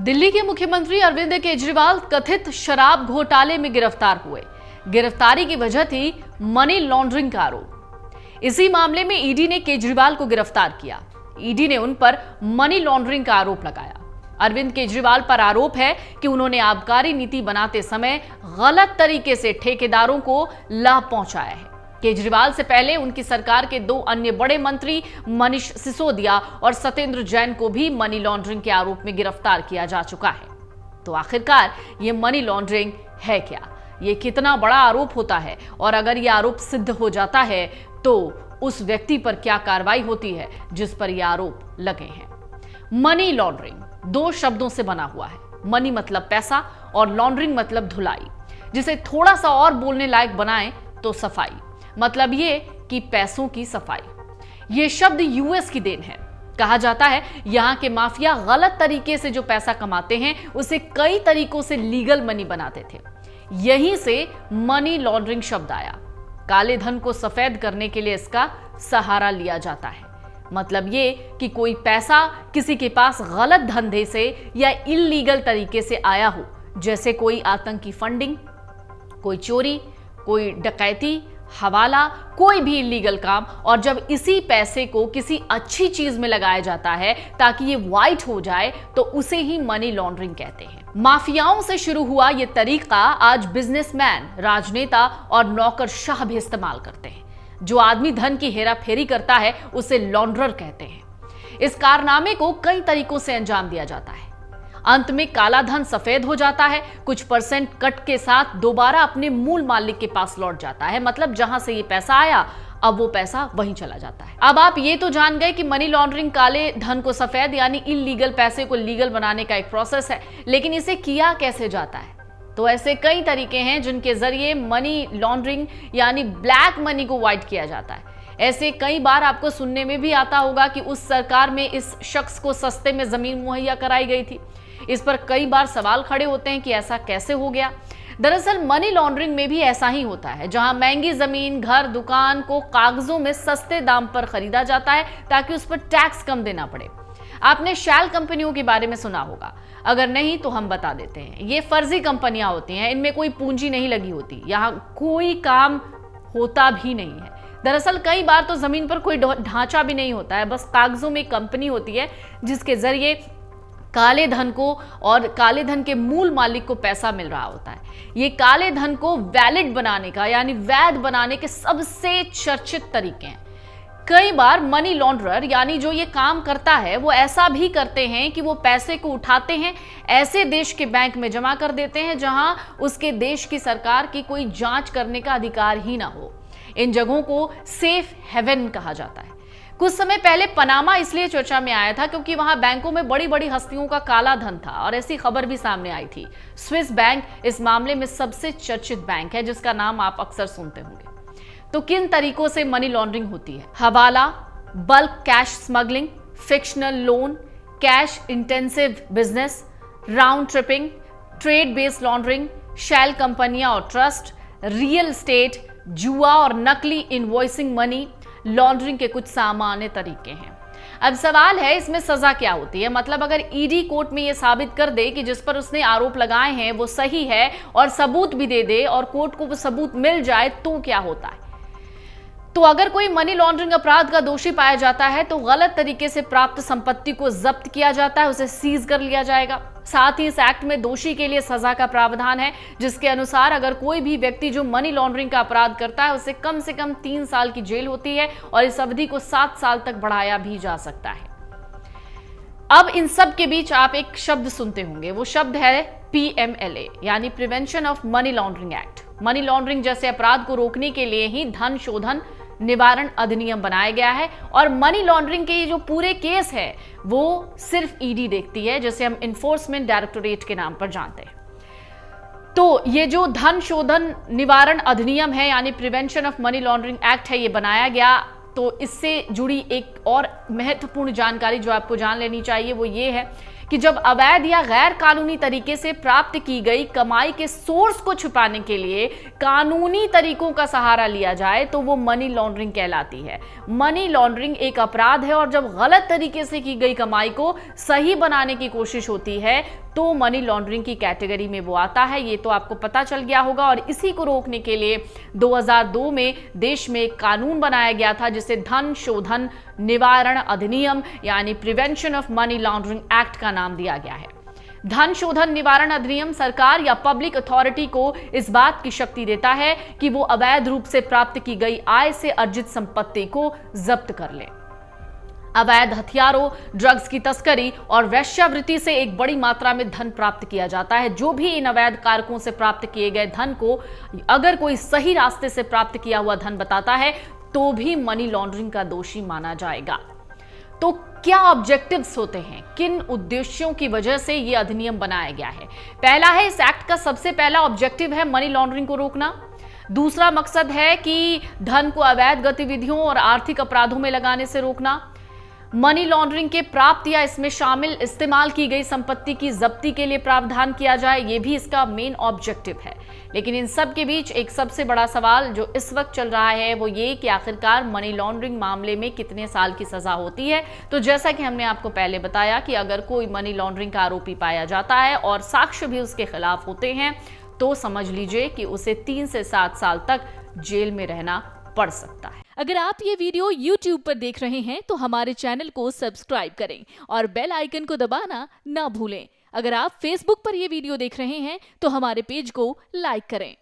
दिल्ली के मुख्यमंत्री अरविंद केजरीवाल कथित शराब घोटाले में गिरफ्तार हुए। गिरफ्तारी की वजह थी मनी लॉन्ड्रिंग का आरोप। इसी मामले में ईडी ने केजरीवाल को गिरफ्तार किया। ईडी ने उन पर मनी लॉन्ड्रिंग का आरोप लगाया। अरविंद केजरीवाल पर आरोप है कि उन्होंने आबकारी नीति बनाते समय गलत तरीके से ठेकेदारों को लाभ पहुंचाया है। केजरीवाल से पहले उनकी सरकार के दो अन्य बड़े मंत्री मनीष सिसोदिया और सत्येंद्र जैन को भी मनी लॉन्ड्रिंग के आरोप में गिरफ्तार किया जा चुका है। तो आखिरकार ये मनी लॉन्ड्रिंग है क्या? ये कितना बड़ा आरोप होता है और अगर ये आरोप सिद्ध हो जाता है तो उस व्यक्ति पर क्या कार्रवाई होती है जिस पर ये आरोप लगे हैं? मनी लॉन्ड्रिंग दो शब्दों से बना हुआ है। मनी मतलब पैसा और लॉन्ड्रिंग मतलब धुलाई। जिसे थोड़ा सा और बोलने लायक बनाएं तो सफाई, मतलब ये कि पैसों की सफाई। ये शब्द यूएस की देन है। कहा जाता है यहां के माफिया गलत तरीके से जो पैसा कमाते हैं उसे कई तरीकों से लीगल मनी बनाते थे। यहीं से मनी लॉन्ड्रिंग शब्द आया। काले धन को सफेद करने के लिए इसका सहारा लिया जाता है। मतलब ये कि कोई पैसा किसी के पास गलत धंधे से या इल्लीगल तरीके से आया हो, जैसे कोई आतंकी फंडिंग, कोई चोरी, कोई डकैती, हवाला, कोई भी इल्लीगल काम, और जब इसी पैसे को किसी अच्छी चीज में लगाया जाता है ताकि ये वाइट हो जाए तो उसे ही मनी लॉन्ड्रिंग कहते हैं। माफियाओं से शुरू हुआ ये तरीका आज बिजनेसमैन, राजनेता और नौकरशाह भी इस्तेमाल करते हैं। जो आदमी धन की हेराफेरी करता है उसे लॉन्ड्रर कहते हैं। इस कारनामे को कई तरीकों से अंजाम दिया जाता है। अंत में काला धन सफेद हो जाता है, कुछ परसेंट कट के साथ दोबारा अपने मूल मालिक के पास लौट जाता है। मतलब जहां से ये पैसा आया अब वो पैसा वहीं चला जाता है। अब आप ये तो जान गए कि मनी लॉन्ड्रिंग काले धन को सफेद यानी इल्लीगल पैसे को लीगल बनाने का एक प्रोसेस है। लेकिन इसे किया कैसे जाता है? तो ऐसे कई तरीके हैं जिनके जरिए मनी लॉन्ड्रिंग यानी ब्लैक मनी को व्हाइट किया जाता है। ऐसे कई बार आपको सुनने में भी आता होगा कि उस सरकार में इस शख्स को सस्ते में जमीन मुहैया कराई गई थी। इस पर कई बार सवाल खड़े होते हैं कि ऐसा कैसे हो गया। दरअसल मनी लॉन्ड्रिंग में भी ऐसा ही होता है, जहां महंगी जमीन, घर, दुकान को कागजों में सस्ते दाम पर खरीदा जाता है ताकि उस पर टैक्स कम देना पड़े। आपने शैल कंपनियों के बारे में सुना होगा, अगर नहीं तो हम बता देते हैं। ये फर्जी कंपनियां होती हैं, इनमें कोई पूंजी नहीं लगी होती, यहाँ कोई काम होता भी नहीं है। दरअसल कई बार तो जमीन पर कोई ढांचा भी नहीं होता है, बस कागजों में कंपनी होती है जिसके जरिए काले धन को और काले धन के मूल मालिक को पैसा मिल रहा होता है। ये काले धन को वैलिड बनाने का यानी वैध बनाने के सबसे चर्चित तरीके हैं। कई बार मनी लॉन्ड्रर यानी जो ये काम करता है वो ऐसा भी करते हैं कि वो पैसे को उठाते हैं, ऐसे देश के बैंक में जमा कर देते हैं जहां उसके देश की सरकार की कोई जांच करने का अधिकार ही ना हो। इन जगहों को सेफ हेवन कहा जाता है। कुछ समय पहले पनामा इसलिए चर्चा में आया था क्योंकि वहां बैंकों में बड़ी बड़ी हस्तियों का काला धन था और ऐसी खबर भी सामने आई थी। स्विस बैंक इस मामले में सबसे चर्चित बैंक है जिसका नाम आप अक्सर सुनते होंगे। तो किन तरीकों से मनी लॉन्ड्रिंग होती है? Hawala, bulk cash smuggling, fictional loan, cash intensive business, round tripping, trade based laundering, shell कंपनियां और ट्रस्ट, रियल एस्टेट, जुआ और नकली इनवॉइसिंग मनी लॉन्ड्रिंग के कुछ सामान्य तरीके हैं। अब सवाल है इसमें सजा क्या होती है? मतलब अगर ईडी कोर्ट में यह साबित कर दे कि जिस पर उसने आरोप लगाए हैं वो सही है और सबूत भी दे दे और कोर्ट को वो सबूत मिल जाए तो क्या होता है? तो अगर कोई मनी लॉन्ड्रिंग अपराध का दोषी पाया जाता है तो गलत तरीके से प्राप्त संपत्ति को जब्त किया जाता है, उसे सीज कर लिया जाएगा। साथ ही इस एक्ट में दोषी के लिए सजा का प्रावधान है जिसके अनुसार अगर कोई भी व्यक्ति जो मनी लॉन्ड्रिंग का अपराध करता है उसे कम से कम 3 साल की जेल होती है और इस अवधि को 7 साल तक बढ़ाया भी जा सकता है। अब इन सब के बीच आप एक शब्द सुनते होंगे, वो शब्द है PMLA यानी prevention of money laundering act. Money laundering जैसे अपराध को रोकने के लिए ही धन शोधन निवारण अधिनियम बनाया गया है और मनी लॉन्ड्रिंग के ये जो पूरे केस है वो सिर्फ ईडी देखती है, जिसे हम इन्फोर्समेंट डायरेक्टोरेट के नाम पर जानते हैं। तो ये जो धन शोधन निवारण अधिनियम है यानी prevention of money laundering act है, ये बनाया गया। तो इससे जुड़ी एक और महत्वपूर्ण जानकारी जो आपको जान लेनी चाहिए वो ये है कि जब अवैध या गैर कानूनी तरीके से प्राप्त की गई कमाई के सोर्स को छुपाने के लिए कानूनी तरीकों का सहारा लिया जाए तो वो मनी लॉन्ड्रिंग कहलाती है। मनी लॉन्ड्रिंग एक अपराध है और जब गलत तरीके से की गई कमाई को सही बनाने की कोशिश होती है तो मनी लॉन्ड्रिंग की कैटेगरी में वो आता है। ये तो आपको पता चल गया होगा। और इसी को रोकने के लिए 2002 में देश में एक कानून बनाया गया था जिसे धन शोधन निवारण अधिनियम यानी prevention of money laundering act का नाम दिया गया है। धन शोधन निवारण अधिनियम सरकार या पब्लिक अथॉरिटी को इस बात की शक्ति देता है कि वो अवैध रूप से प्राप्त की गई आय से अर्जित संपत्ति को जब्त कर ले। अवैध हथियारों, ड्रग्स की तस्करी और वेश्यावृत्ति से एक बड़ी मात्रा में धन प्राप्त किया जाता है। जो भी इन अवैध कारकों से प्राप्त किए गए धन को अगर कोई सही रास्ते से प्राप्त किया हुआ धन बताता है तो भी मनी लॉन्ड्रिंग का दोषी माना जाएगा। तो क्या ऑब्जेक्टिव्स होते हैं, किन उद्देश्यों की वजह से यह अधिनियम बनाया गया है? पहला है, इस एक्ट का सबसे पहला ऑब्जेक्टिव है मनी लॉन्ड्रिंग को रोकना। दूसरा मकसद है कि धन को अवैध गतिविधियों और आर्थिक अपराधों में लगाने से रोकना। मनी लॉन्ड्रिंग के प्राप्त या इसमें शामिल इस्तेमाल की गई संपत्ति की जब्ती के लिए प्रावधान किया जाए, यह भी इसका मेन ऑब्जेक्टिव है। लेकिन इन सब के बीच एक सबसे बड़ा सवाल जो इस वक्त चल रहा है वो ये कि आखिरकार मनी लॉन्ड्रिंग मामले में कितने साल की सजा होती है। तो जैसा कि हमने आपको पहले बताया कि अगर कोई मनी लॉन्ड्रिंग का आरोपी पाया जाता है और साक्ष्य भी उसके खिलाफ होते हैं तो समझ लीजिए कि उसे 3 से 7 साल तक जेल में रहना पड़ सकता है। अगर आप ये वीडियो YouTube पर देख रहे हैं तो हमारे चैनल को सब्सक्राइब करें और बेल आइकन को दबाना ना भूलें। अगर आप Facebook पर ये वीडियो देख रहे हैं तो हमारे पेज को लाइक करें।